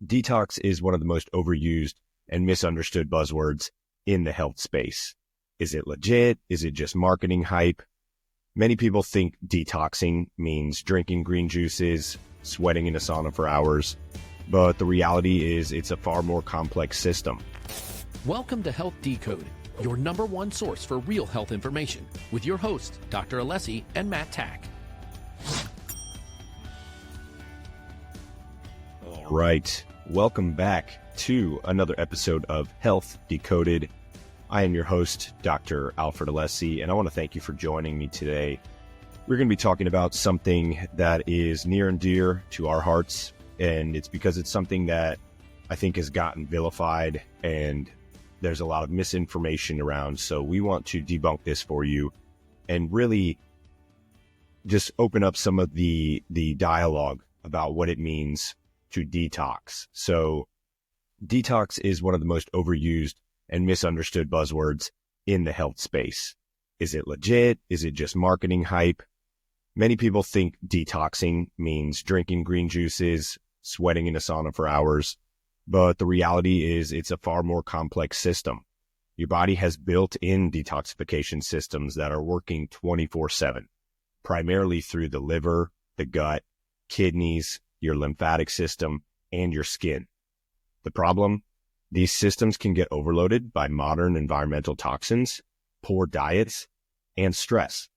Detox is one of the most overused and misunderstood buzzwords in the health space. Is it legit? Is it just marketing hype? Many people think detoxing means drinking green juices, sweating in a sauna for hours, but the reality is it's a far more complex system. Welcome to Health Decoded, your number one source for real health information, with your hosts, Dr. Alessi and Matt Tack. All right. Welcome back to another episode of Health Decoded. I am your host, Dr. Alfred Alessi, and I want to thank you for joining me today. We're going to be talking about something that is near and dear to our hearts, and it's because it's something that I think has gotten vilified, and there's a lot of misinformation around. So we want to debunk this for you and really just open up some of the dialogue about what it means to detox. So detox is one of the most overused and misunderstood buzzwords in the health space. Is it legit? Is it just marketing hype? Many people think detoxing means drinking green juices, sweating in a sauna for hours, but the reality is it's a far more complex system. Your body has built-in detoxification systems that are working 24/7, primarily through the liver, the gut, kidneys, your lymphatic system, and your skin. The problem? These systems can get overloaded by modern environmental toxins, poor diets, and stress.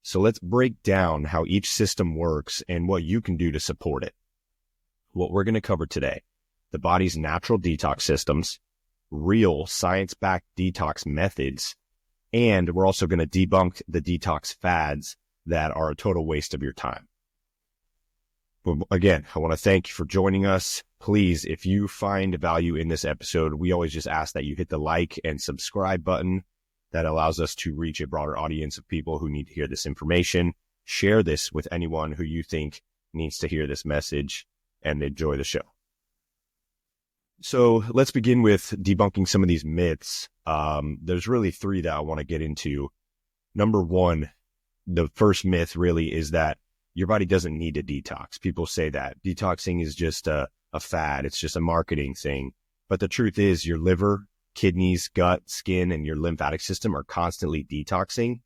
So let's break down how each system works and what you can do to support it. What we're going to cover today: the body's natural detox systems, real science-backed detox methods, and we're also going to debunk the detox fads that are a total waste of your time. But again, I want to thank you for joining us. Please, if you find value in this episode, we always just ask that you hit the like and subscribe button. That allows us to reach a broader audience of people who need to hear this information. Share this with anyone who you think needs to hear this message, and enjoy the show. So let's begin with debunking some of these myths. There's really three that I want to get into. Number one, the first myth really is that your body doesn't need a detox. People say that detoxing is just a fad. It's just a marketing thing. But the truth is your liver, kidneys, gut, skin, and your lymphatic system are constantly detoxing.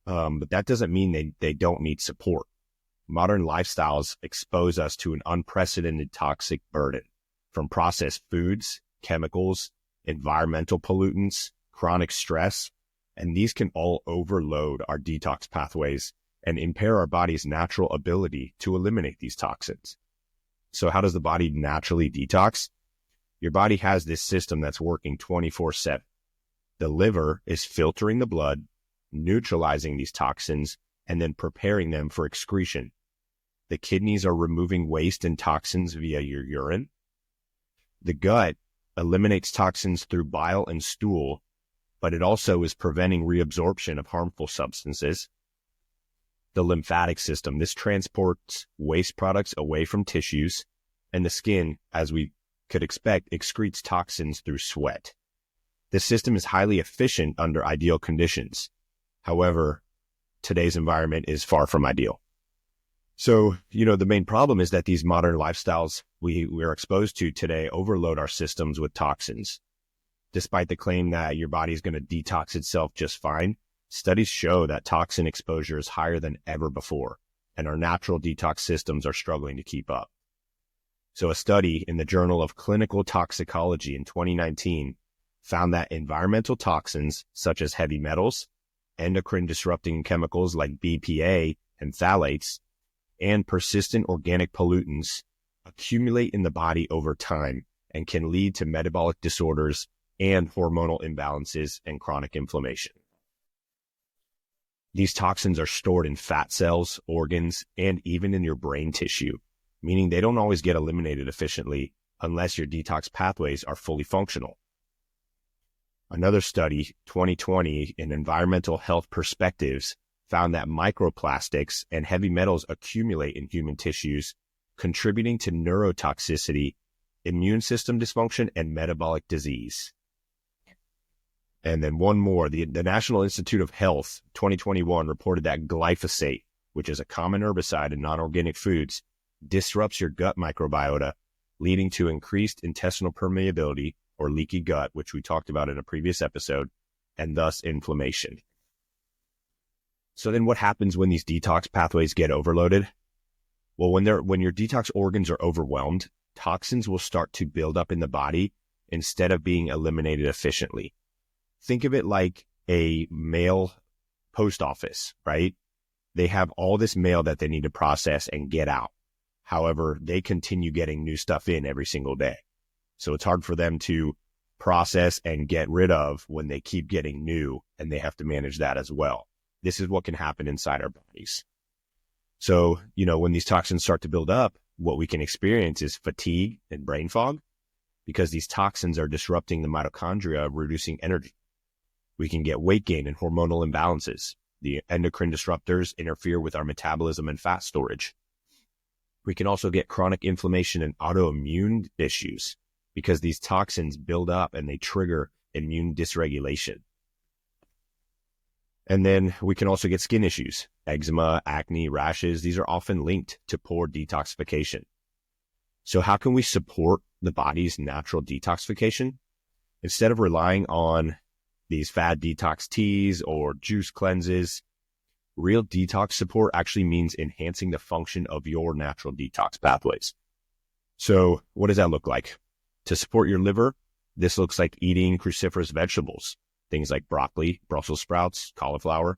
But that doesn't mean they don't need support. Modern lifestyles expose us to an unprecedented toxic burden from processed foods, chemicals, environmental pollutants, chronic stress, and these can all overload our detox pathways and impair our body's natural ability to eliminate these toxins. So how does the body naturally detox? Your body has this system that's working 24/7. The liver is filtering the blood, neutralizing these toxins, and then preparing them for excretion. The kidneys are removing waste and toxins via your urine. The gut eliminates toxins through bile and stool, but it also is preventing reabsorption of harmful substances. The lymphatic system, this transports waste products away from tissues, and the skin, as we could expect, excretes toxins through sweat. This system is highly efficient under ideal conditions. However, today's environment is far from ideal. So, the main problem is that these modern lifestyles we're exposed to today overload our systems with toxins. Despite the claim that your body is going to detox itself just fine, studies show that toxin exposure is higher than ever before, and our natural detox systems are struggling to keep up. So a study in the Journal of Clinical Toxicology in 2019 found that environmental toxins such as heavy metals, endocrine-disrupting chemicals like BPA and phthalates, and persistent organic pollutants accumulate in the body over time and can lead to metabolic disorders and hormonal imbalances and chronic inflammation. These toxins are stored in fat cells, organs, and even in your brain tissue, meaning they don't always get eliminated efficiently unless your detox pathways are fully functional. Another study, 2020, in Environmental Health Perspectives, found that microplastics and heavy metals accumulate in human tissues, contributing to neurotoxicity, immune system dysfunction, and metabolic disease. And then one more, the National Institute of Health, 2021, reported that glyphosate, which is a common herbicide in non-organic foods, disrupts your gut microbiota leading to increased intestinal permeability or leaky gut, which we talked about in a previous episode, and thus inflammation. So then what happens when these detox pathways get overloaded? Well, when your detox organs are overwhelmed, toxins will start to build up in the body instead of being eliminated efficiently. Think of it like a mail post office, right? They have all this mail that they need to process and get out. However, they continue getting new stuff in every single day. So it's hard for them to process and get rid of when they keep getting new, and they have to manage that as well. This is what can happen inside our bodies. So, when these toxins start to build up, what we can experience is fatigue and brain fog because these toxins are disrupting the mitochondria, reducing energy. We can get weight gain and hormonal imbalances. The endocrine disruptors interfere with our metabolism and fat storage. We can also get chronic inflammation and autoimmune issues because these toxins build up and they trigger immune dysregulation. And then we can also get skin issues, eczema, acne, rashes. These are often linked to poor detoxification. So how can we support the body's natural detoxification? Instead of relying on these fad detox teas or juice cleanses, real detox support actually means enhancing the function of your natural detox pathways. So what does that look like? To support your liver, this looks like eating cruciferous vegetables, things like broccoli, Brussels sprouts, cauliflower.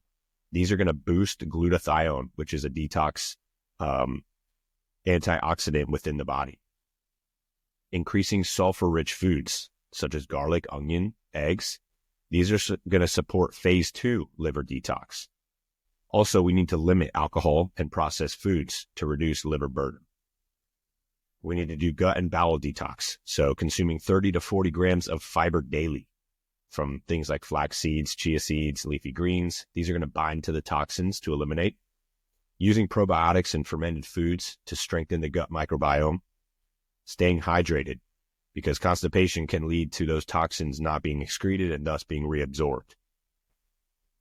These are going to boost glutathione, which is a detox antioxidant within the body. Increasing sulfur-rich foods, such as garlic, onion, eggs. These are going to support phase 2 liver detox. Also, we need to limit alcohol and processed foods to reduce liver burden. We need to do gut and bowel detox, so consuming 30 to 40 grams of fiber daily from things like flax seeds, chia seeds, leafy greens. These are going to bind to the toxins to eliminate. Using probiotics and fermented foods to strengthen the gut microbiome. Staying hydrated, because constipation can lead to those toxins not being excreted and thus being reabsorbed.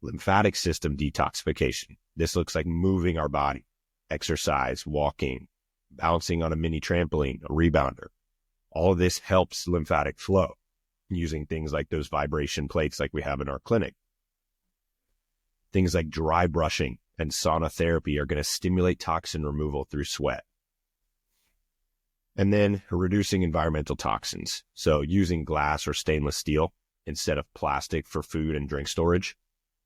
Lymphatic system detoxification. This looks like moving our body, exercise, walking, bouncing on a mini trampoline, a rebounder. All of this helps lymphatic flow using things like those vibration plates like we have in our clinic. Things like dry brushing and sauna therapy are going to stimulate toxin removal through sweat. And then reducing environmental toxins. So using glass or stainless steel instead of plastic for food and drink storage.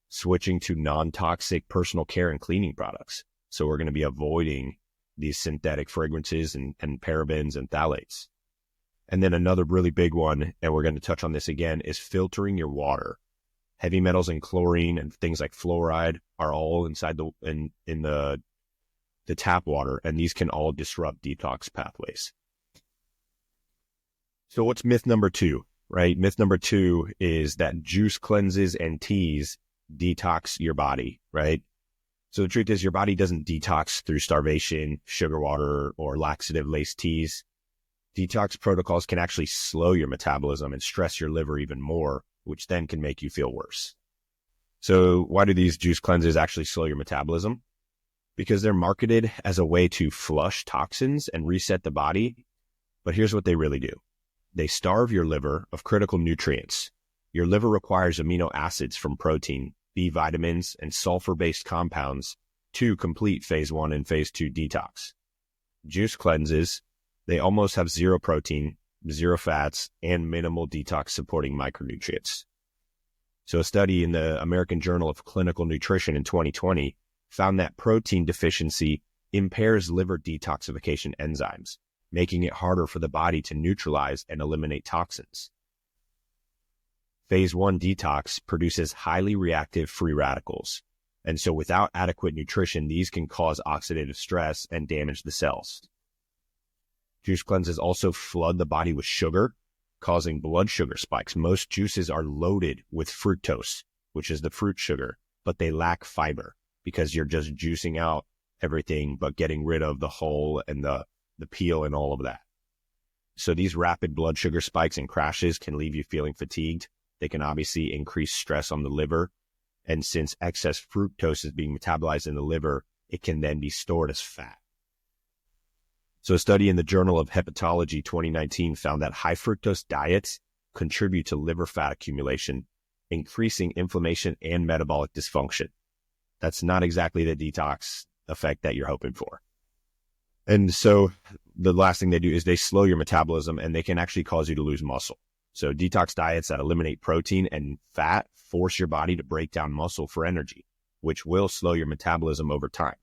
Switching to non-toxic personal care and cleaning products. So we're going to be avoiding these synthetic fragrances and parabens and phthalates. And then another really big one, and we're going to touch on this again, is filtering your water. Heavy metals and chlorine and things like fluoride are all inside in the tap water, and these can all disrupt detox pathways. So what's myth number 2, right? Myth number 2 is that juice cleanses and teas detox your body, right? So the truth is your body doesn't detox through starvation, sugar water, or laxative-laced teas. Detox protocols can actually slow your metabolism and stress your liver even more, which then can make you feel worse. So why do these juice cleanses actually slow your metabolism? Because they're marketed as a way to flush toxins and reset the body. But here's what they really do. They starve your liver of critical nutrients. Your liver requires amino acids from protein, B vitamins, and sulfur-based compounds to complete phase 1 and phase 2 detox. Juice cleanses, they almost have zero protein, zero fats, and minimal detox supporting micronutrients. So a study in the American Journal of Clinical Nutrition in 2020 found that protein deficiency impairs liver detoxification enzymes, making it harder for the body to neutralize and eliminate toxins. Phase 1 detox produces highly reactive free radicals, and so without adequate nutrition, these can cause oxidative stress and damage the cells. Juice cleanses also flood the body with sugar, causing blood sugar spikes. Most juices are loaded with fructose, which is the fruit sugar, but they lack fiber because you're just juicing out everything but getting rid of the hull and the peel and all of that. So these rapid blood sugar spikes and crashes can leave you feeling fatigued. They can obviously increase stress on the liver. And since excess fructose is being metabolized in the liver, it can then be stored as fat. So a study in the Journal of Hepatology 2019 found that high fructose diets contribute to liver fat accumulation, increasing inflammation and metabolic dysfunction. That's not exactly the detox effect that you're hoping for. And so the last thing they do is they slow your metabolism, and they can actually cause you to lose muscle. So detox diets that eliminate protein and fat force your body to break down muscle for energy, which will slow your metabolism over time.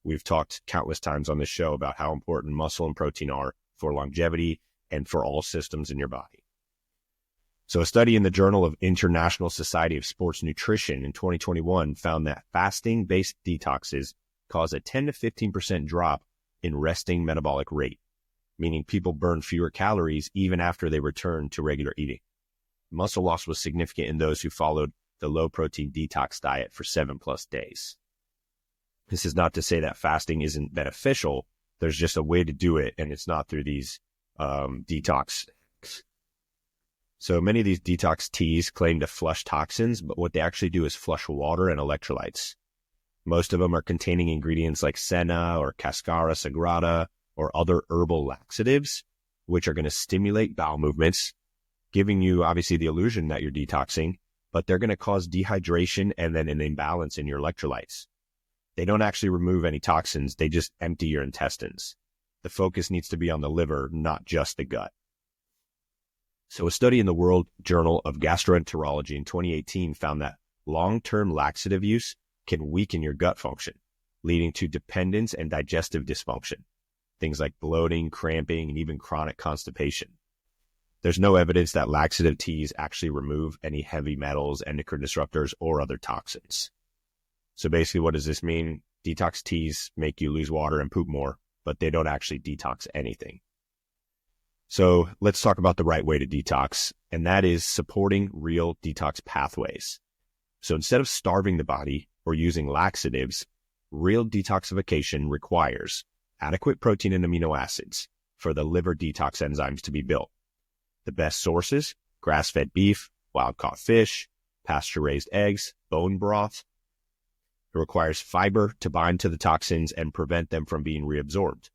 We've talked countless times on this show about how important muscle and protein are for longevity and for all systems in your body. So a study in the Journal of International Society of Sports Nutrition in 2021 found that fasting-based detoxes cause a 10 to 15% drop in resting metabolic rate, meaning people burn fewer calories even after they return to regular eating. Muscle loss was significant in those who followed the low-protein detox diet for 7+ days. This is not to say that fasting isn't beneficial. There's just a way to do it, and it's not through these detox. So many of these detox teas claim to flush toxins, but what they actually do is flush water and electrolytes. Most of them are containing ingredients like senna or cascara sagrada or other herbal laxatives, which are going to stimulate bowel movements, giving you obviously the illusion that you're detoxing, but they're going to cause dehydration and then an imbalance in your electrolytes. They don't actually remove any toxins. They just empty your intestines. The focus needs to be on the liver, not just the gut. So a study in the World Journal of Gastroenterology in 2018 found that long-term laxative use can weaken your gut function, leading to dependence and digestive dysfunction, things like bloating, cramping, and even chronic constipation. There's no evidence that laxative teas actually remove any heavy metals, endocrine disruptors, or other toxins. So basically, what does this mean? Detox teas make you lose water and poop more, but they don't actually detox anything. So let's talk about the right way to detox, and that is supporting real detox pathways. So instead of starving the body or using laxatives, real detoxification requires adequate protein and amino acids for the liver detox enzymes to be built. The best sources: grass-fed beef, wild-caught fish, pasture-raised eggs, bone broth. It requires fiber to bind to the toxins and prevent them from being reabsorbed.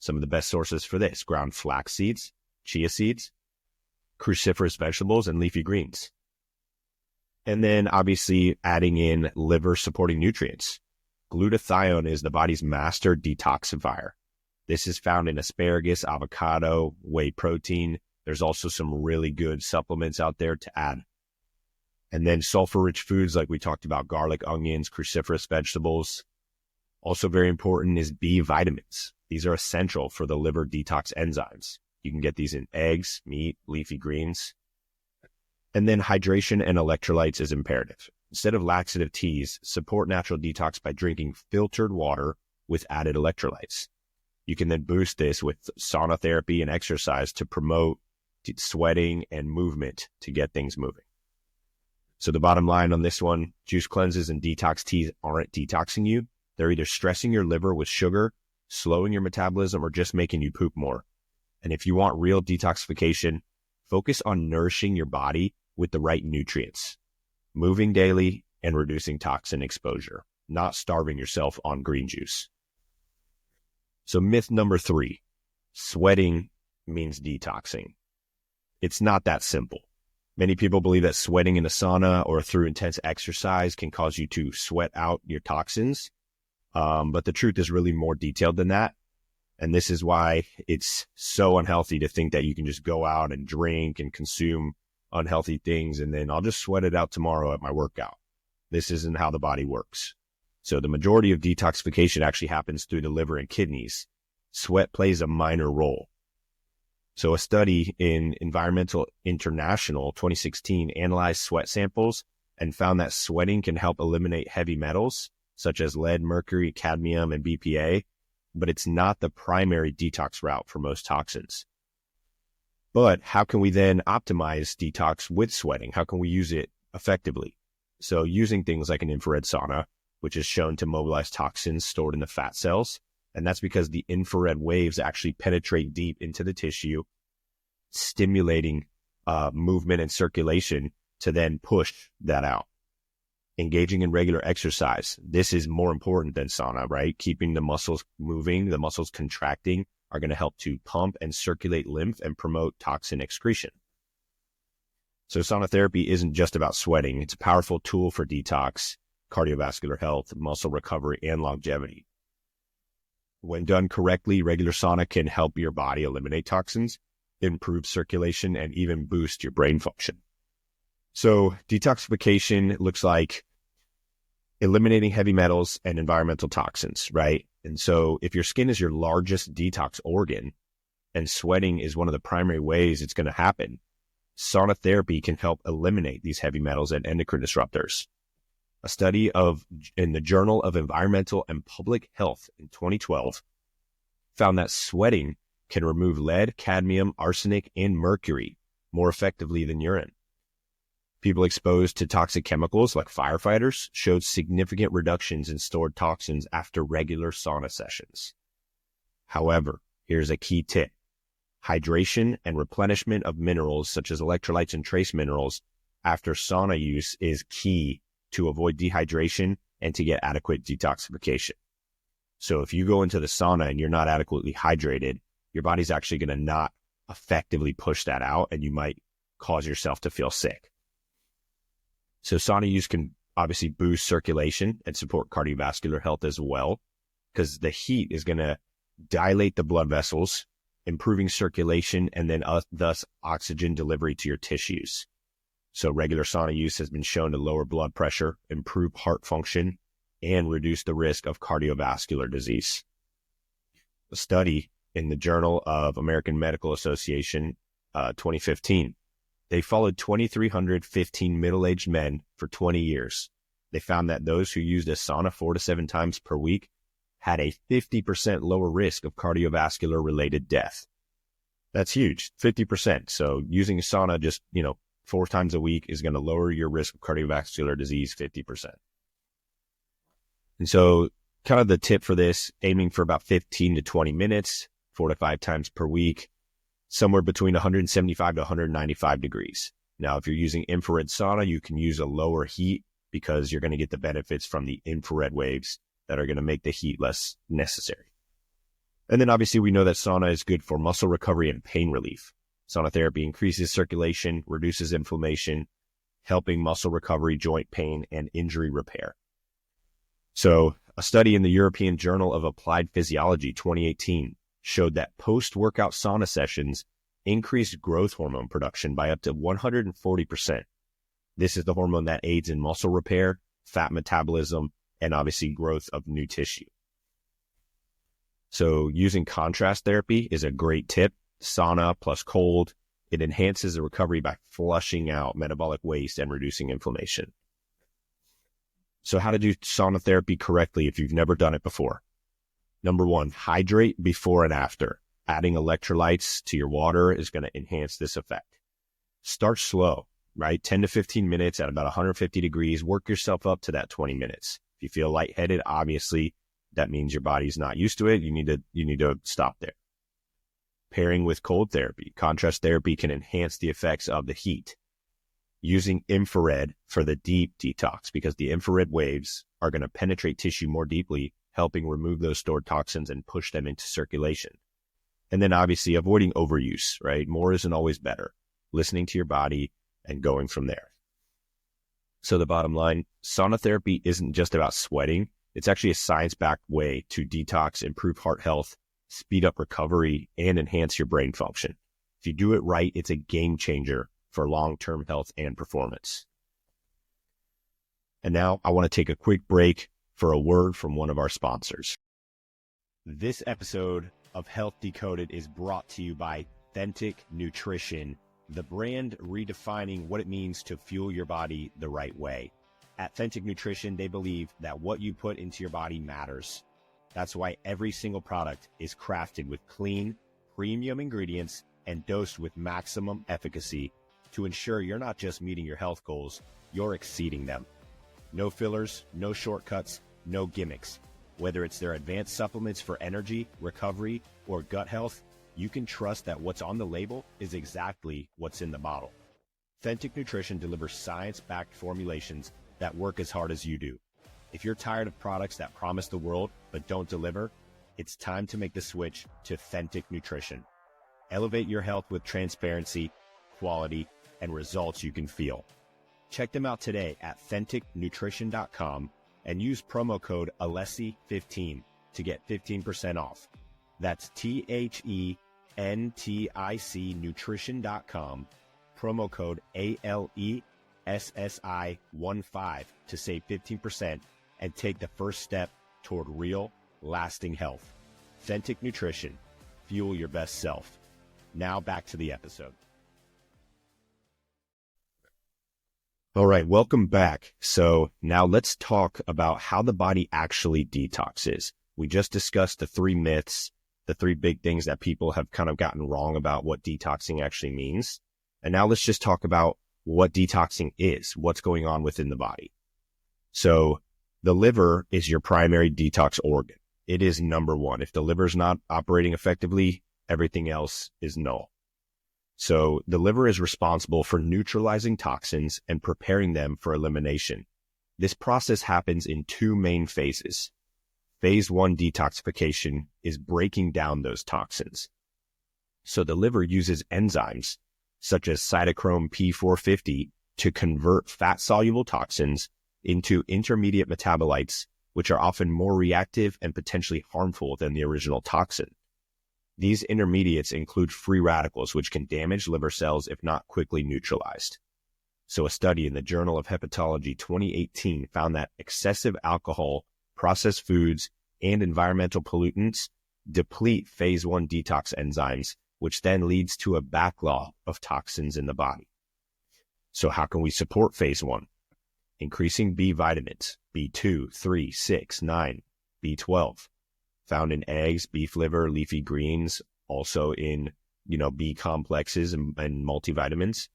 Some of the best sources for this: ground flax seeds, chia seeds, cruciferous vegetables, and leafy greens. And then obviously adding in liver supporting nutrients. Glutathione is the body's master detoxifier. This is found in asparagus, avocado, whey protein. There's also some really good supplements out there to add. And then sulfur-rich foods like we talked about: garlic, onions, cruciferous vegetables. Also very important is B vitamins. These are essential for the liver detox enzymes. You can get these in eggs, meat, leafy greens. And then hydration and electrolytes is imperative. Instead of laxative teas, support natural detox by drinking filtered water with added electrolytes. You can then boost this with sauna therapy and exercise to promote sweating and movement to get things moving. So the bottom line on this one: juice cleanses and detox teas aren't detoxing you. They're either stressing your liver with sugar, slowing your metabolism, or just making you poop more. And if you want real detoxification, focus on nourishing your body with the right nutrients, moving daily, and reducing toxin exposure, not starving yourself on green juice. So myth number 3, sweating means detoxing. It's not that simple. Many people believe that sweating in a sauna or through intense exercise can cause you to sweat out your toxins. But the truth is really more detailed than that. And this is why it's so unhealthy to think that you can just go out and drink and consume unhealthy things and then I'll just sweat it out tomorrow at my workout. This isn't how the body works. So the majority of detoxification actually happens through the liver and kidneys. Sweat plays a minor role. So a study in Environmental International 2016 analyzed sweat samples and found that sweating can help eliminate heavy metals such as lead, mercury, cadmium, and BPA, but it's not the primary detox route for most toxins. But how can we then optimize detox with sweating? How can we use it effectively? So using things like an infrared sauna, which is shown to mobilize toxins stored in the fat cells. And that's because the infrared waves actually penetrate deep into the tissue, stimulating movement and circulation to then push that out. Engaging in regular exercise. This is more important than sauna, right? Keeping the muscles moving, the muscles contracting are going to help to pump and circulate lymph and promote toxin excretion. So sauna therapy isn't just about sweating. It's a powerful tool for detox, cardiovascular health, muscle recovery, and longevity. When done correctly, regular sauna can help your body eliminate toxins, improve circulation, and even boost your brain function. So detoxification looks like eliminating heavy metals and environmental toxins, right? And so if your skin is your largest detox organ and sweating is one of the primary ways it's going to happen, sauna therapy can help eliminate these heavy metals and endocrine disruptors. A study in the Journal of Environmental and Public Health in 2012 found that sweating can remove lead, cadmium, arsenic, and mercury more effectively than urine. People exposed to toxic chemicals like firefighters showed significant reductions in stored toxins after regular sauna sessions. However, here's a key tip. Hydration and replenishment of minerals such as electrolytes and trace minerals after sauna use is key to avoid dehydration and to get adequate detoxification. So if you go into the sauna and you're not adequately hydrated, your body's actually going to not effectively push that out, and you might cause yourself to feel sick. So sauna use can obviously boost circulation and support cardiovascular health as well, because the heat is going to dilate the blood vessels, improving circulation, and then thus oxygen delivery to your tissues. So regular sauna use has been shown to lower blood pressure, improve heart function, and reduce the risk of cardiovascular disease. A study in the Journal of American Medical Association, 2015, they followed 2,315 middle-aged men for 20 years. They found that those who used a sauna 4 to 7 times per week had a 50% lower risk of cardiovascular-related death. That's huge, 50%. So using a sauna just, 4 times a week is going to lower your risk of cardiovascular disease 50%. And so kind of the tip for this, aiming for about 15 to 20 minutes, 4 to 5 times per week, somewhere between 175 to 195 degrees. Now, if you're using infrared sauna, you can use a lower heat because you're going to get the benefits from the infrared waves that are going to make the heat less necessary. And then obviously we know that sauna is good for muscle recovery and pain relief. Sauna therapy increases circulation, reduces inflammation, helping muscle recovery, joint pain, and injury repair. So a study in the European Journal of Applied Physiology 2018 showed that post-workout sauna sessions increased growth hormone production by up to 140%. This is the hormone that aids in muscle repair, fat metabolism, and obviously growth of new tissue. So using contrast therapy is a great tip. Sauna plus cold, it enhances the recovery by flushing out metabolic waste and reducing inflammation. So how to do sauna therapy correctly if you've never done it before? Number 1, hydrate before and after. Adding electrolytes to your water is going to enhance this effect. Start slow, right? 10 to 15 minutes at about 150 degrees. Work yourself up to that 20 minutes. If you feel lightheaded, obviously that means your body's not used to it. You need to stop there. Pairing with cold therapy. Contrast therapy can enhance the effects of the heat. Using infrared for the deep detox, because the infrared waves are going to penetrate tissue more deeply, helping remove those stored toxins and push them into circulation. And then obviously avoiding overuse, right? More isn't always better. Listening to your body and going from there. So the bottom line, sauna therapy isn't just about sweating. It's actually a science-backed way to detox, improve heart health, speed up recovery, and enhance your brain function. If you do it right, it's a game changer for long-term health and performance. And now I want to take a quick break for a word from one of our sponsors. This episode of Health Decoded is brought to you by Authentic Nutrition, the brand redefining what it means to fuel your body the right way. At Authentic Nutrition, they believe that what you put into your body matters. That's why every single product is crafted with clean, premium ingredients and dosed with maximum efficacy to ensure you're not just meeting your health goals, you're exceeding them. No fillers, no shortcuts, no gimmicks. Whether it's their advanced supplements for energy, recovery, or gut health, you can trust that what's on the label is exactly what's in the bottle. Authentic Nutrition delivers science-backed formulations that work as hard as you do. If you're tired of products that promise the world but don't deliver, It's time to make the switch to authentic nutrition. Elevate your health with transparency, quality, and results you can feel. Check them out today at authenticnutrition.com and use promo code Alessi15 to get 15% off. That's THENTIC nutrition.com, promo code ALESSI15 to save 15% and take the first step toward real, lasting health. Authentic Nutrition. Fuel your best self. Now back to the episode. All right, welcome back. So now let's talk about how the body actually detoxes. We just discussed the 3 myths, the 3 big things that people have kind of gotten wrong about what detoxing actually means. And now let's just talk about what detoxing is, what's going on within the body. So the liver is your primary detox organ. It is number 1. If the liver's not operating effectively, everything else is null. So the liver is responsible for neutralizing toxins and preparing them for elimination. This process happens in 2 main phases. Phase 1 detoxification is breaking down those toxins. So the liver uses enzymes such as cytochrome P450 to convert fat-soluble toxins into intermediate metabolites, which are often more reactive and potentially harmful than the original toxin. These intermediates include free radicals, which can damage liver cells if not quickly neutralized. So a study in the Journal of Hepatology 2018 found that excessive alcohol, processed foods, and environmental pollutants deplete phase 1 detox enzymes, which then leads to a backlog of toxins in the body. So how can we support phase 1? Increasing B vitamins, B2, 3, 6, 9, B12, found in eggs, beef liver, leafy greens, also in, B complexes and multivitamins,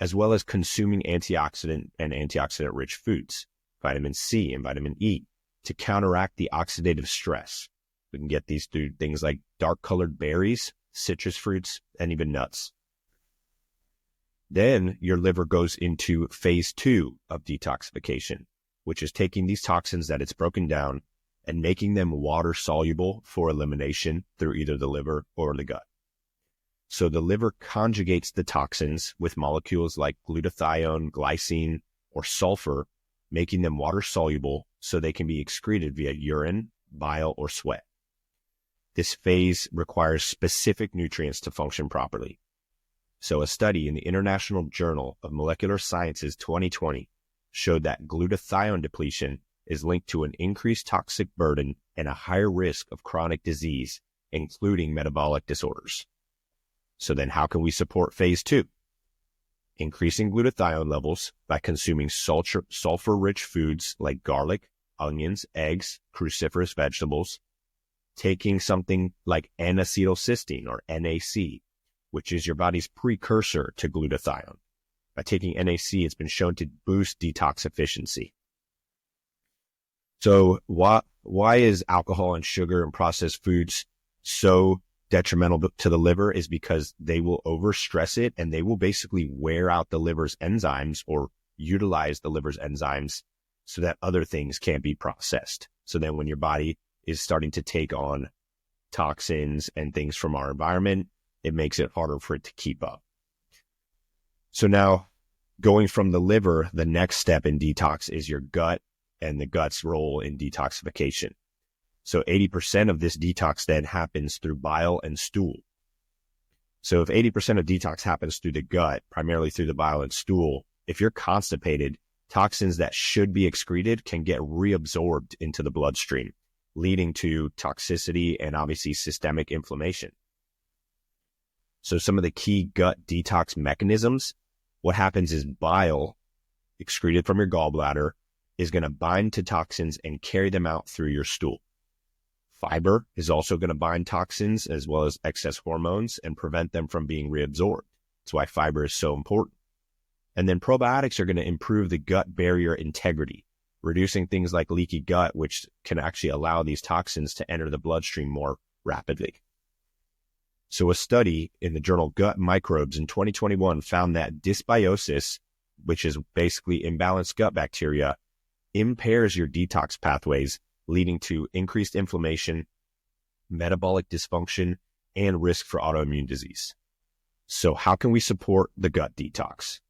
as well as consuming antioxidant and antioxidant-rich foods, vitamin C and vitamin E, to counteract the oxidative stress. We can get these through things like dark-colored berries, citrus fruits, and even nuts. Then your liver goes into phase 2 of detoxification, which is taking these toxins that it's broken down and making them water soluble for elimination through either the liver or the gut. So the liver conjugates the toxins with molecules like glutathione, glycine, or sulfur, making them water soluble so they can be excreted via urine, bile, or sweat. This phase requires specific nutrients to function properly. So a study in the International Journal of Molecular Sciences 2020 showed that glutathione depletion is linked to an increased toxic burden and a higher risk of chronic disease, including metabolic disorders. So then how can we support phase 2? Increasing glutathione levels by consuming sulfur-rich foods like garlic, onions, eggs, cruciferous vegetables, taking something like N-acetylcysteine or NAC, which is your body's precursor to glutathione. By taking NAC, it's been shown to boost detox efficiency. So why is alcohol and sugar and processed foods so detrimental to the liver? Is because they will overstress it and they will basically wear out the liver's enzymes or utilize the liver's enzymes so that other things can't be processed. So then when your body is starting to take on toxins and things from our environment, it makes it harder for it to keep up. So now going from the liver, the next step in detox is your gut and the gut's role in detoxification. So 80% of this detox then happens through bile and stool. So if 80% of detox happens through the gut, primarily through the bile and stool, if you're constipated, toxins that should be excreted can get reabsorbed into the bloodstream, leading to toxicity and obviously systemic inflammation. So some of the key gut detox mechanisms, what happens is bile excreted from your gallbladder is going to bind to toxins and carry them out through your stool. Fiber is also going to bind toxins as well as excess hormones and prevent them from being reabsorbed. That's why fiber is so important. And then probiotics are going to improve the gut barrier integrity, reducing things like leaky gut, which can actually allow these toxins to enter the bloodstream more rapidly. So a study in the journal Gut Microbes in 2021 found that dysbiosis, which is basically imbalanced gut bacteria, impairs your detox pathways, leading to increased inflammation, metabolic dysfunction, and risk for autoimmune disease. So how can we support the gut detox?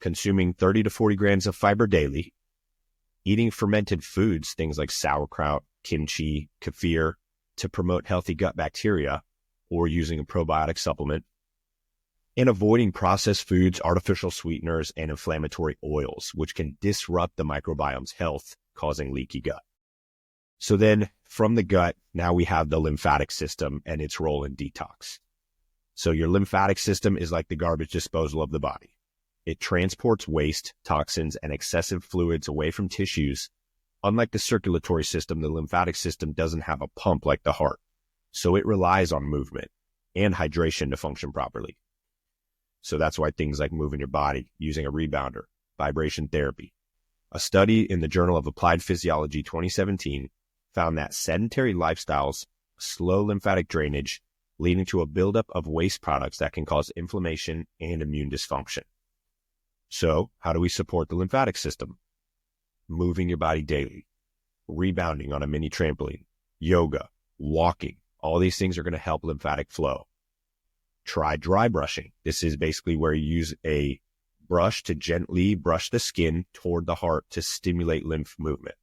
Consuming 30 to 40 grams of fiber daily, eating fermented foods, things like sauerkraut, kimchi, kefir, to promote healthy gut bacteria, or using a probiotic supplement, and avoiding processed foods, artificial sweeteners, and inflammatory oils, which can disrupt the microbiome's health, causing leaky gut. So then from the gut, now we have the lymphatic system and its role in detox. So your lymphatic system is like the garbage disposal of the body. It transports waste, toxins, and excessive fluids away from tissues. Unlike the circulatory system, the lymphatic system doesn't have a pump like the heart. So it relies on movement and hydration to function properly. So that's why things like moving your body, using a rebounder, vibration therapy. A study in the Journal of Applied Physiology 2017 found that sedentary lifestyles slow lymphatic drainage, leading to a buildup of waste products that can cause inflammation and immune dysfunction. So how do we support the lymphatic system? Moving your body daily, rebounding on a mini trampoline, yoga, walking. All these things are going to help lymphatic flow. Try dry brushing. This is basically where you use a brush to gently brush the skin toward the heart to stimulate lymph movement.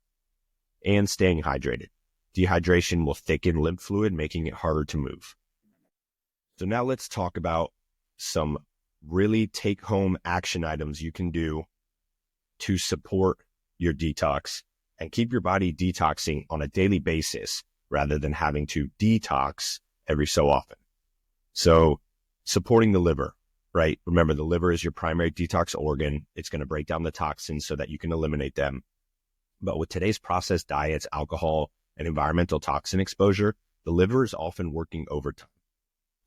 And staying hydrated. Dehydration will thicken lymph fluid, making it harder to move. So now let's talk about some really take-home action items you can do to support your detox and keep your body detoxing on a daily basis rather than having to detox every so often. So supporting the liver, right? Remember, the liver is your primary detox organ. It's going to break down the toxins so that you can eliminate them. But with today's processed diets, alcohol, and environmental toxin exposure, the liver is often working overtime.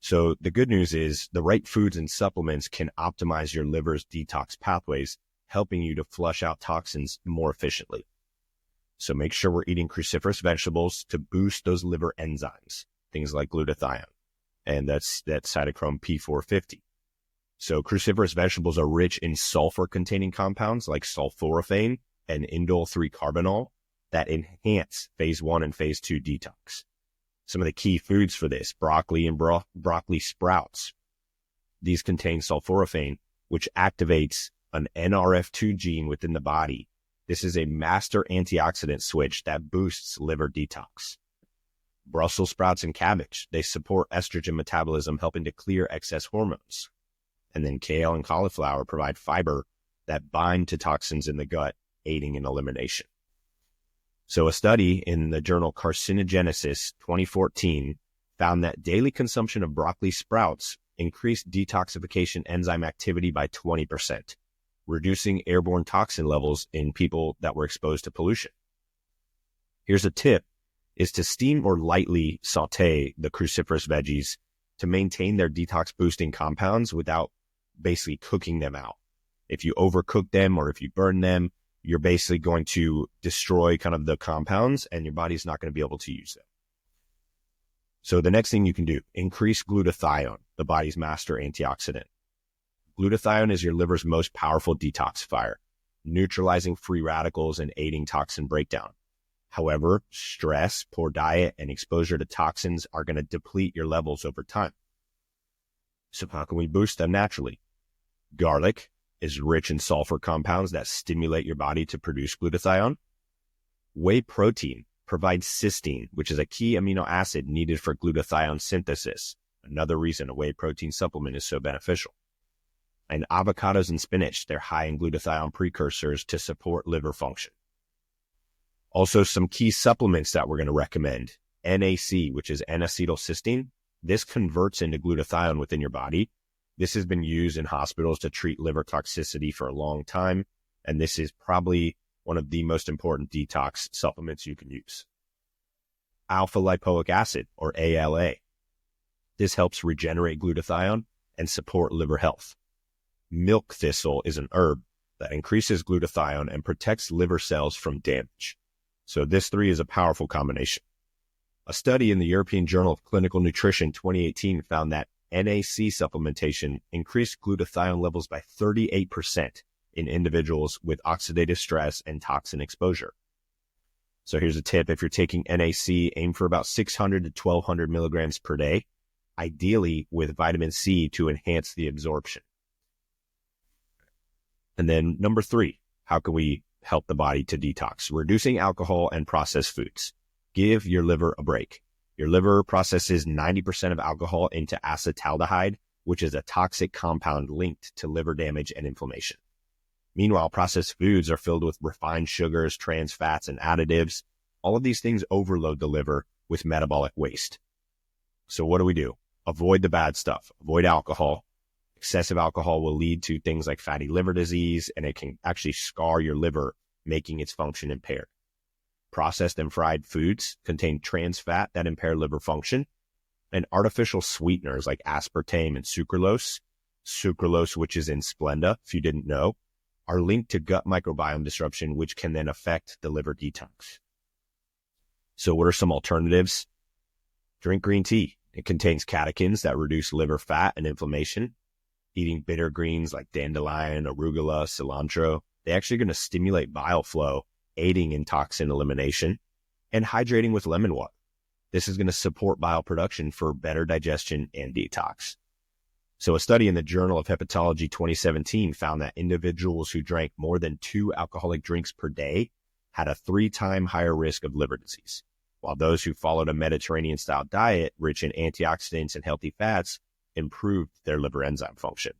So the good news is the right foods and supplements can optimize your liver's detox pathways, helping you to flush out toxins more efficiently. So make sure we're eating cruciferous vegetables to boost those liver enzymes, things like glutathione, and that's that cytochrome P450. So cruciferous vegetables are rich in sulfur-containing compounds like sulforaphane and indole-3-carbinol that enhance phase 1 and phase 2 detox. Some of the key foods for this, broccoli and broccoli sprouts. These contain sulforaphane, which activates an NRF2 gene within the body. This is a master antioxidant switch that boosts liver detox. Brussels sprouts and cabbage, they support estrogen metabolism, helping to clear excess hormones. And then kale and cauliflower provide fiber that bind to toxins in the gut, aiding in elimination. So a study in the journal Carcinogenesis 2014 found that daily consumption of broccoli sprouts increased detoxification enzyme activity by 20%, reducing airborne toxin levels in people that were exposed to pollution. Here's a tip, is to steam or lightly saute the cruciferous veggies to maintain their detox boosting compounds without basically cooking them out. If you overcook them or if you burn them, you're basically going to destroy kind of the compounds and your body's not going to be able to use them. So the next thing you can do, increase glutathione, the body's master antioxidant. Glutathione is your liver's most powerful detoxifier, neutralizing free radicals and aiding toxin breakdown. However, stress, poor diet, and exposure to toxins are going to deplete your levels over time. So how can we boost them naturally? Garlic is rich in sulfur compounds that stimulate your body to produce glutathione. Whey protein provides cysteine, which is a key amino acid needed for glutathione synthesis. Another reason a whey protein supplement is so beneficial. And avocados and spinach, they're high in glutathione precursors to support liver function. Also, some key supplements that we're going to recommend. NAC, which is N-acetylcysteine. This converts into glutathione within your body. This has been used in hospitals to treat liver toxicity for a long time, and this is probably one of the most important detox supplements you can use. Alpha lipoic acid, or ALA. This helps regenerate glutathione and support liver health. Milk thistle is an herb that increases glutathione and protects liver cells from damage. So this three is a powerful combination. A study in the European Journal of Clinical Nutrition 2018 found that NAC supplementation increased glutathione levels by 38% in individuals with oxidative stress and toxin exposure. So here's a tip. If you're taking NAC, aim for about 600 to 1200 milligrams per day, ideally with vitamin C to enhance the absorption. And then number 3, how can we help the body to detox? Reducing alcohol and processed foods. Give your liver a break. Your liver processes 90% of alcohol into acetaldehyde, which is a toxic compound linked to liver damage and inflammation. Meanwhile, processed foods are filled with refined sugars, trans fats, and additives. All of these things overload the liver with metabolic waste. So what do? Avoid the bad stuff. Avoid alcohol. Excessive alcohol will lead to things like fatty liver disease, and it can actually scar your liver, making its function impaired. Processed and fried foods contain trans fat that impair liver function, and artificial sweeteners like aspartame and sucralose, which is in Splenda, if you didn't know, are linked to gut microbiome disruption, which can then affect the liver detox. So what are some alternatives? Drink green tea. It contains catechins that reduce liver fat and inflammation. Eating bitter greens like dandelion, arugula, cilantro, they're actually going to stimulate bile flow, aiding in toxin elimination. And hydrating with lemon water. This is going to support bile production for better digestion and detox. So a study in the Journal of Hepatology 2017 found that individuals who drank more than 2 alcoholic drinks per day had a 3-time higher risk of liver disease, while those who followed a Mediterranean-style diet rich in antioxidants and healthy fats improved their liver enzyme function.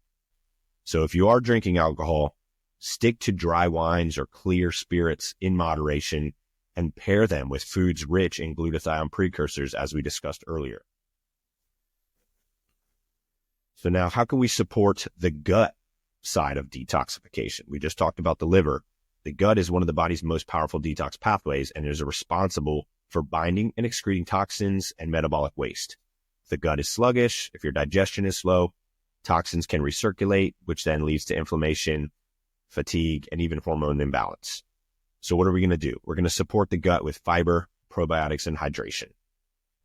So if you are drinking alcohol, stick to dry wines or clear spirits in moderation and pair them with foods rich in glutathione precursors, as we discussed earlier. So now, how can we support the gut side of detoxification? We just talked about the liver. The gut is one of the body's most powerful detox pathways and is responsible for binding and excreting toxins and metabolic waste. If the gut is sluggish, if your digestion is slow, toxins can recirculate, which then leads to inflammation, fatigue, and even hormone imbalance. So what are we going to do? We're going to support the gut with fiber, probiotics, and hydration.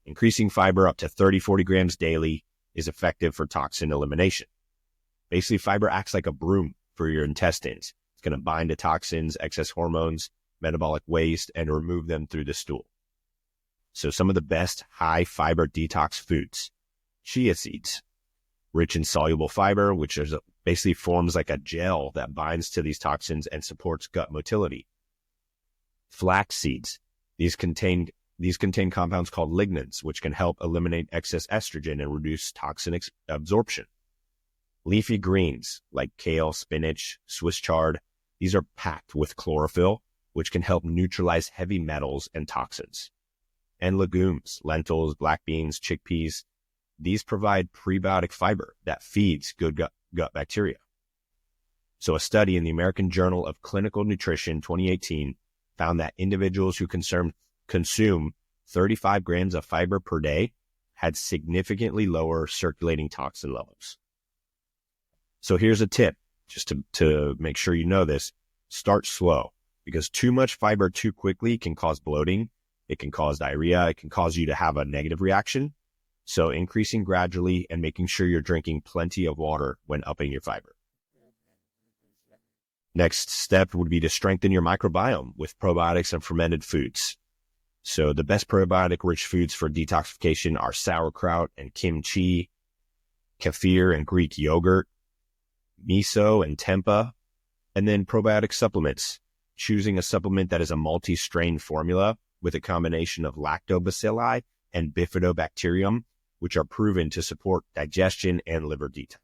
Increasing fiber up to 30-40 grams daily is effective for toxin elimination. Basically, fiber acts like a broom for your intestines. It's going to bind to toxins, excess hormones, metabolic waste, and remove them through the stool. So some of the best high fiber detox foods: chia seeds, rich in soluble fiber, which is basically forms like a gel that binds to these toxins and supports gut motility. Flax seeds. These contain compounds called lignans, which can help eliminate excess estrogen and reduce toxin absorption. Leafy greens like kale, spinach, Swiss chard, these are packed with chlorophyll, which can help neutralize heavy metals and toxins. And legumes, lentils, black beans, chickpeas, these provide prebiotic fiber that feeds good gut bacteria. So a study in the American Journal of Clinical Nutrition 2018 found that individuals who consume 35 grams of fiber per day had significantly lower circulating toxin levels. So here's a tip, just to make sure you know this: start slow, because too much fiber too quickly can cause bloating, it can cause diarrhea, it can cause you to have a negative reaction. So increasing gradually and making sure you're drinking plenty of water when upping your fiber. Next step would be to strengthen your microbiome with probiotics and fermented foods. So the best probiotic-rich foods for detoxification are sauerkraut and kimchi, kefir and Greek yogurt, miso and tempeh, and then probiotic supplements. Choosing a supplement that is a multi-strain formula with a combination of lactobacilli and bifidobacterium, which are proven to support digestion and liver detox.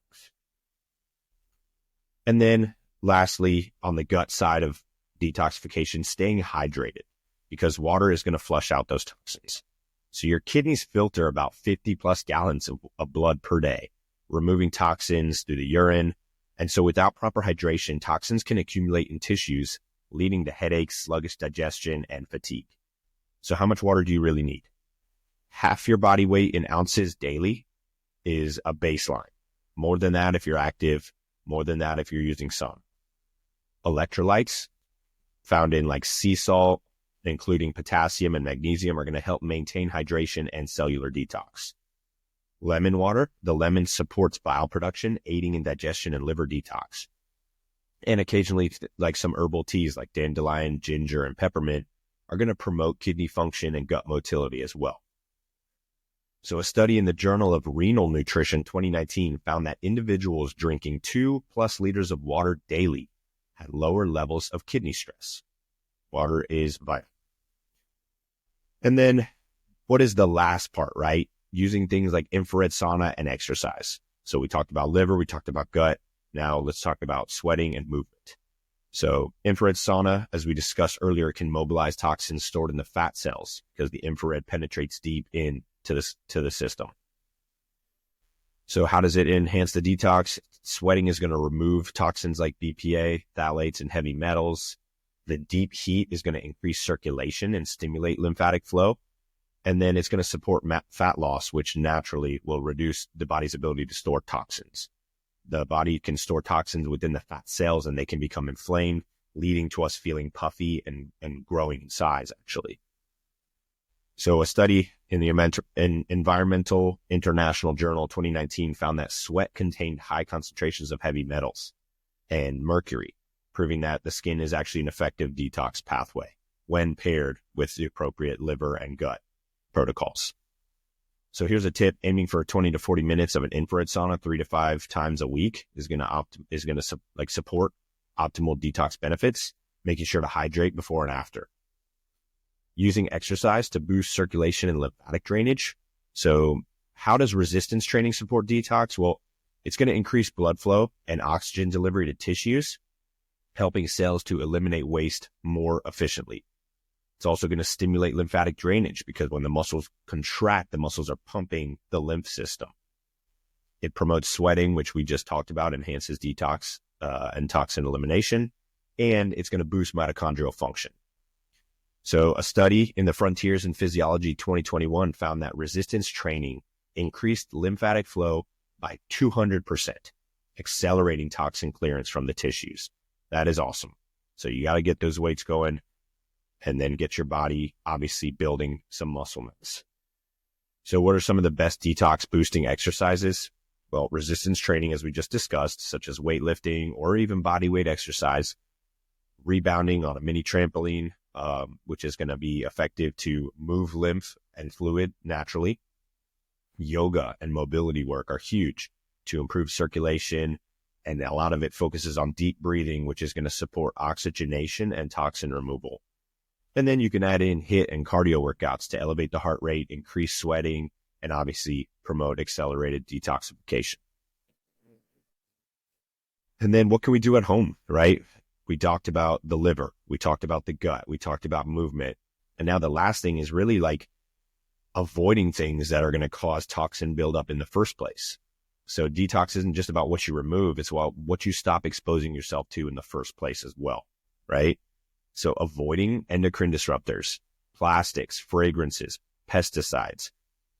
And then lastly, on the gut side of detoxification, staying hydrated, because water is going to flush out those toxins. So your kidneys filter about 50 plus gallons of blood per day, removing toxins through the urine. And so without proper hydration, toxins can accumulate in tissues, leading to headaches, sluggish digestion, and fatigue. So how much water do you really need? Half your body weight in ounces daily is a baseline. More than that if you're active, more than that if you're using sauna. Electrolytes found in like sea salt, including potassium and magnesium, are going to help maintain hydration and cellular detox. Lemon water, the lemon supports bile production, aiding in digestion and liver detox. And occasionally, like some herbal teas like dandelion, ginger, and peppermint are going to promote kidney function and gut motility as well. So a study in the Journal of Renal Nutrition 2019 found that individuals drinking 2+ liters of water daily had lower levels of kidney stress. Water is vital. And then what is the last part, right? Using things like infrared sauna and exercise. So we talked about liver, we talked about gut. Now let's talk about sweating and movement. So infrared sauna, as we discussed earlier, can mobilize toxins stored in the fat cells because the infrared penetrates deep into the system. So how does it enhance the detox? Sweating is going to remove toxins like BPA, phthalates, and heavy metals. The deep heat is going to increase circulation and stimulate lymphatic flow. And then it's going to support fat loss, which naturally will reduce the body's ability to store toxins. The body can store toxins within the fat cells and they can become inflamed, leading to us feeling puffy and growing in size, actually. So a study in the Environmental International Journal 2019 found that sweat contained high concentrations of heavy metals and mercury, proving that the skin is actually an effective detox pathway when paired with the appropriate liver and gut protocols. So here's a tip: aiming for 20 to 40 minutes of an infrared sauna 3 to 5 times a week is going to support optimal detox benefits, making sure to hydrate before and after. Using exercise to boost circulation and lymphatic drainage. So how does resistance training support detox? Well, it's going to increase blood flow and oxygen delivery to tissues, helping cells to eliminate waste more efficiently. It's also going to stimulate lymphatic drainage because when the muscles contract, the muscles are pumping the lymph system. It promotes sweating, which we just talked about, enhances detox and toxin elimination, and it's going to boost mitochondrial function. So a study in the Frontiers in Physiology 2021 found that resistance training increased lymphatic flow by 200%, accelerating toxin clearance from the tissues. That is awesome. So you got to get those weights going and then get your body obviously building some muscle mass. So what are some of the best detox boosting exercises? Well, resistance training, as we just discussed, such as weightlifting or even body weight exercise, rebounding on a mini trampoline, which is going to be effective to move lymph and fluid naturally. Yoga and mobility work are huge to improve circulation, and a lot of it focuses on deep breathing, which is going to support oxygenation and toxin removal. And then you can add in HIIT and cardio workouts to elevate the heart rate, increase sweating, and obviously promote accelerated detoxification. And then what can we do at home, right? We talked about the liver, we talked about the gut, we talked about movement. And now the last thing is really like avoiding things that are going to cause toxin buildup in the first place. So detox isn't just about what you remove, it's about what you stop exposing yourself to in the first place as well, right? So avoiding endocrine disruptors, plastics, fragrances, pesticides.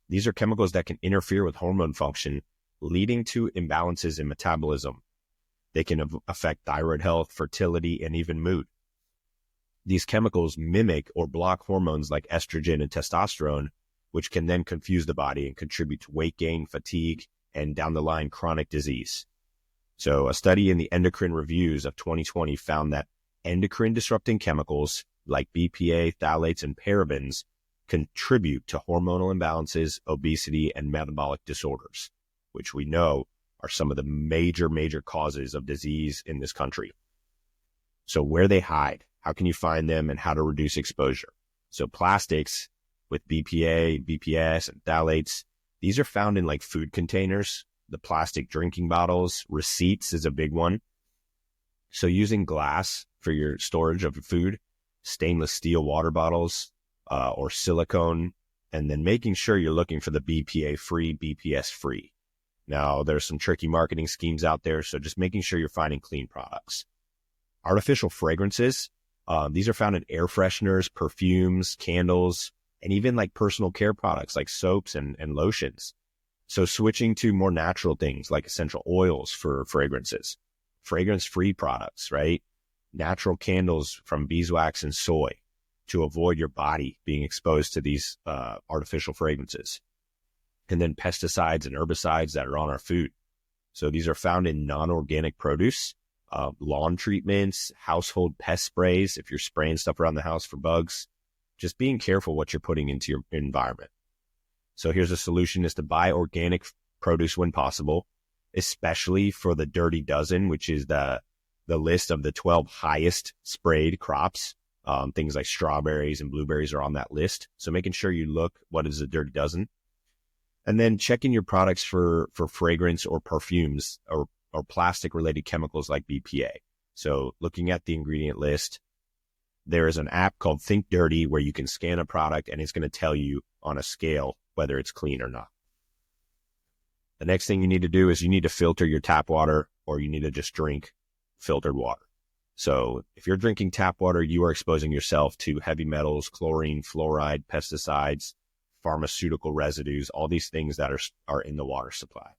These are chemicals that can interfere with hormone function, leading to imbalances in metabolism. They can affect thyroid health, fertility, and even mood. These chemicals mimic or block hormones like estrogen and testosterone, which can then confuse the body and contribute to weight gain, fatigue, and down the line chronic disease. So a study in the Endocrine Reviews of 2020 found that endocrine disrupting chemicals like BPA, phthalates, and parabens contribute to hormonal imbalances, obesity, and metabolic disorders, which we know are some of the major causes of disease in this country. So where they hide, how can you find them, and how to reduce exposure? So plastics with BPA, BPS, and phthalates, these are found in like food containers, the plastic drinking bottles, receipts is a big one. So using glass for your storage of food, stainless steel water bottles, or silicone, and then making sure you're looking for the BPA free, BPS free. Now there's some tricky marketing schemes out there, so just making sure you're finding clean products. Artificial fragrances, these are found in air fresheners, perfumes, candles, and even like personal care products like soaps and lotions. So switching to more natural things like essential oils for fragrances, fragrance-free products, right? Natural candles from beeswax and soy to avoid your body being exposed to these artificial fragrances. And then pesticides and herbicides that are on our food. So these are found in non-organic produce, lawn treatments, household pest sprays, if you're spraying stuff around the house for bugs, just being careful what you're putting into your environment. So here's a solution, is to buy organic produce when possible, especially for the dirty dozen, which is the list of the 12 highest sprayed crops. Things like strawberries and blueberries are on that list. So making sure you look, what is a dirty dozen? And then checking your products for fragrance or perfumes or plastic related chemicals like BPA. So looking at the ingredient list, there is an app called Think Dirty where you can scan a product and it's going to tell you on a scale whether it's clean or not. The next thing you need to do is you need to filter your tap water, or you need to just drink filtered water. So if you're drinking tap water, you are exposing yourself to heavy metals, chlorine, fluoride, pesticides, pharmaceutical residues, all these things that are in the water supply.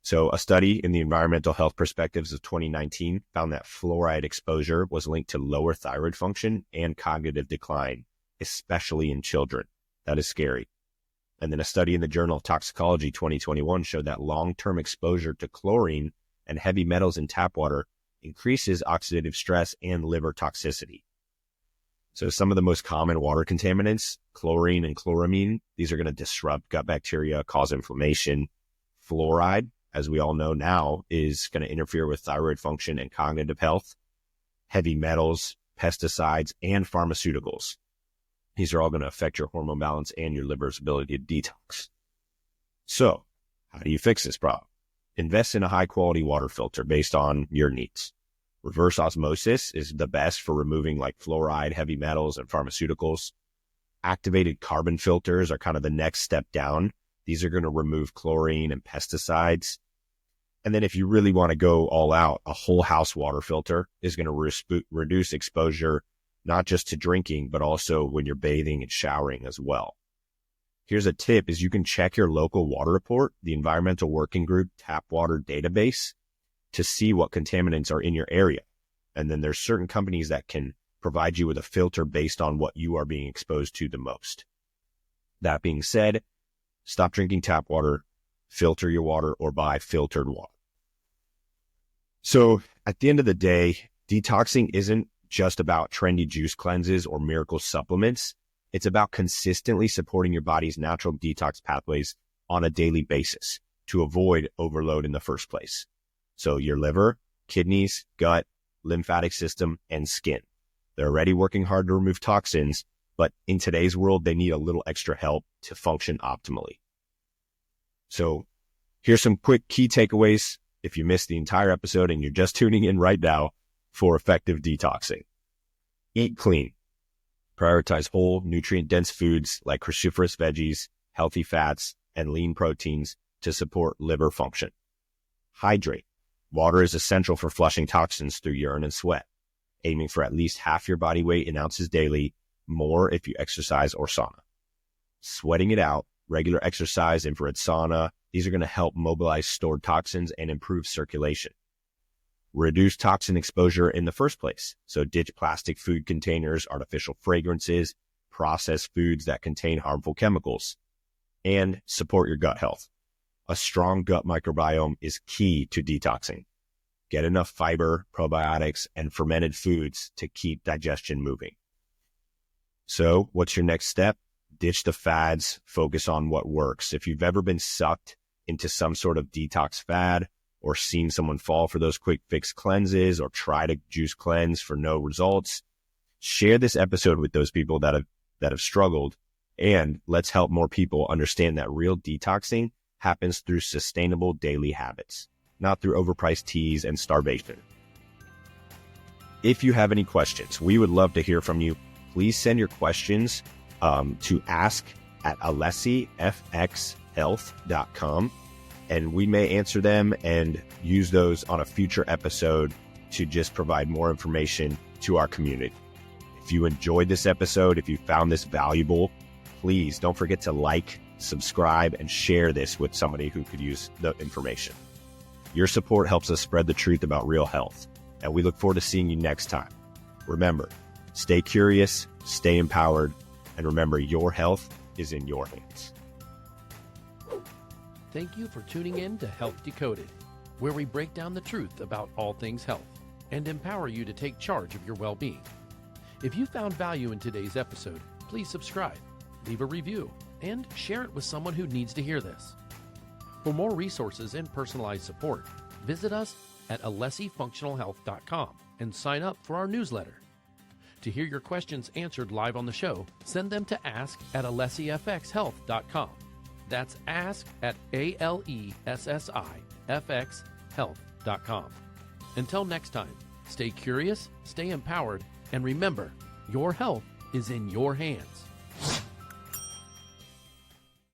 So a study in the Environmental Health Perspectives of 2019 found that fluoride exposure was linked to lower thyroid function and cognitive decline, especially in children. That is scary. And then a study in the Journal of Toxicology 2021 showed that long-term exposure to chlorine and heavy metals in tap water increases oxidative stress and liver toxicity. So some of the most common water contaminants, chlorine and chloramine, these are going to disrupt gut bacteria, cause inflammation. Fluoride, as we all know now, is going to interfere with thyroid function and cognitive health. Heavy metals, pesticides, and pharmaceuticals. These are all going to affect your hormone balance and your liver's ability to detox. So how do you fix this problem? Invest in a high-quality water filter based on your needs. Reverse osmosis is the best for removing like fluoride, heavy metals, and pharmaceuticals. Activated carbon filters are kind of the next step down. These are going to remove chlorine and pesticides. And then if you really want to go all out, a whole house water filter is going to reduce exposure, not just to drinking, but also when you're bathing and showering as well. Here's a tip, is you can check your local water report, the Environmental Working Group Tap Water Database, to see what contaminants are in your area. And then there's certain companies that can provide you with a filter based on what you are being exposed to the most. That being said, stop drinking tap water, filter your water, or buy filtered water. So at the end of the day, detoxing isn't just about trendy juice cleanses or miracle supplements. It's about consistently supporting your body's natural detox pathways on a daily basis to avoid overload in the first place. So your liver, kidneys, gut, lymphatic system, and skin. They're already working hard to remove toxins, but in today's world, they need a little extra help to function optimally. So here's some quick key takeaways if you missed the entire episode and you're just tuning in right now for effective detoxing. Eat clean. Prioritize whole, nutrient-dense foods like cruciferous veggies, healthy fats, and lean proteins to support liver function. Hydrate. Water is essential for flushing toxins through urine and sweat, aiming for at least half your body weight in ounces daily, more if you exercise or sauna. Sweating it out, regular exercise, infrared sauna, these are going to help mobilize stored toxins and improve circulation. Reduce toxin exposure in the first place. So ditch plastic food containers, artificial fragrances, processed foods that contain harmful chemicals, and support your gut health. A strong gut microbiome is key to detoxing. Get enough fiber, probiotics, and fermented foods to keep digestion moving. So what's your next step? Ditch the fads, focus on what works. If you've ever been sucked into some sort of detox fad or seen someone fall for those quick fix cleanses or try to juice cleanse for no results, share this episode with those people that have struggled, and let's help more people understand that real detoxing happens through sustainable daily habits, not through overpriced teas and starvation. If you have any questions, we would love to hear from you. Please send your questions to ask@alessifxhealth.com, and we may answer them and use those on a future episode to just provide more information to our community. If you enjoyed this episode, if you found this valuable, please don't forget to like, subscribe, and share this with somebody who could use the information. Your support helps us spread the truth about real health, and we look forward to seeing you next time. Remember, stay curious, stay empowered, and remember, your health is in your hands. Thank you for tuning in to Health Decoded, where we break down the truth about all things health and empower you to take charge of your well-being. If you found value in today's episode, please subscribe, leave a review, and share it with someone who needs to hear this. For more resources and personalized support, visit us at alessifunctionalhealth.com and sign up for our newsletter. To hear your questions answered live on the show, send them to ask@alessifxhealth.com. That's ask@alessifxhealth.com. Until next time, stay curious, stay empowered, and remember, your health is in your hands.